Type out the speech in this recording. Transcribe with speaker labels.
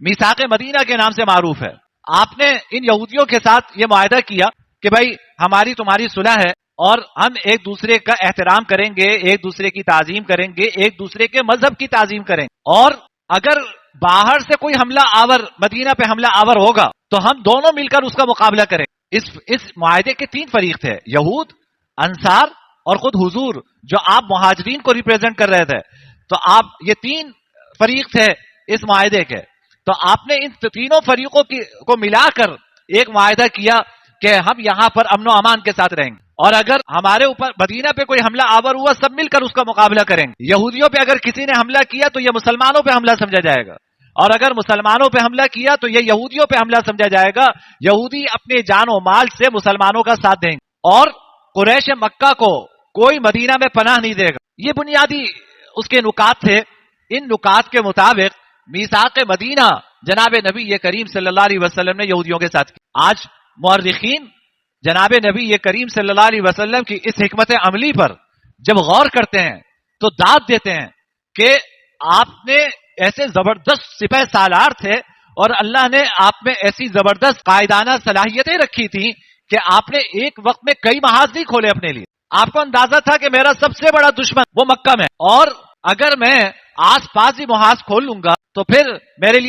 Speaker 1: میثاق مدینہ کے نام سے معروف ہے. آپ نے ان یہودیوں کے ساتھ یہ معاہدہ کیا کہ بھائی ہماری تمہاری صلح ہے اور ہم ایک دوسرے کا احترام کریں گے، ایک دوسرے کی تعظیم کریں گے، ایک دوسرے کے مذہب کی تعظیم کریں گے، اور اگر باہر سے کوئی حملہ آور مدینہ پہ حملہ آور ہوگا تو ہم دونوں مل کر اس کا مقابلہ کریں. اس معاہدے کے 3 فریق تھے، یہود، انصار اور خود حضور جو آپ مہاجرین کو ریپریزنٹ کر رہے تھے. تو آپ یہ 3 فریق تھے اس معاہدے کے. تو آپ نے ان تینوں فریقوں کو ملا کر ایک معاہدہ کیا کہ ہم یہاں پر امن و امان کے ساتھ رہیں گے، اور اگر ہمارے اوپر مدینہ پہ کوئی حملہ آور ہوا سب مل کر اس کا مقابلہ کریں گے. یہودیوں پہ اگر کسی نے حملہ کیا تو یہ مسلمانوں پہ حملہ سمجھا جائے گا، اور اگر مسلمانوں پہ حملہ کیا تو یہ یہودیوں پہ حملہ سمجھا جائے گا. یہودی اپنے جان و مال سے مسلمانوں کا ساتھ دیں گے، اور قریش مکہ کو کوئی مدینہ میں پناہ نہیں دے گا. یہ بنیادی اس کے نکات تھے. ان نکات کے مطابق میثاق مدینہ جناب نبی کریم صلی اللہ علیہ وسلم نے یہودیوں کے ساتھ کی. آج مورخین جناب نبی کریم صلی اللہ علیہ وسلم کی اس حکمت عملی پر جب غور کرتے ہیں تو داد دیتے ہیں کہ آپ نے ایسے زبردست سپہ سالار تھے اور اللہ نے آپ میں ایسی زبردست قائدانہ صلاحیتیں رکھی تھیں کہ آپ نے ایک وقت میں کئی محاذ نہیں کھولے اپنے لیے. آپ کو اندازہ تھا کہ میرا سب سے بڑا دشمن وہ مکہ میں، اور اگر میں آس پاس ہی محاذ کھول لوں گا تو پھر میرے لیے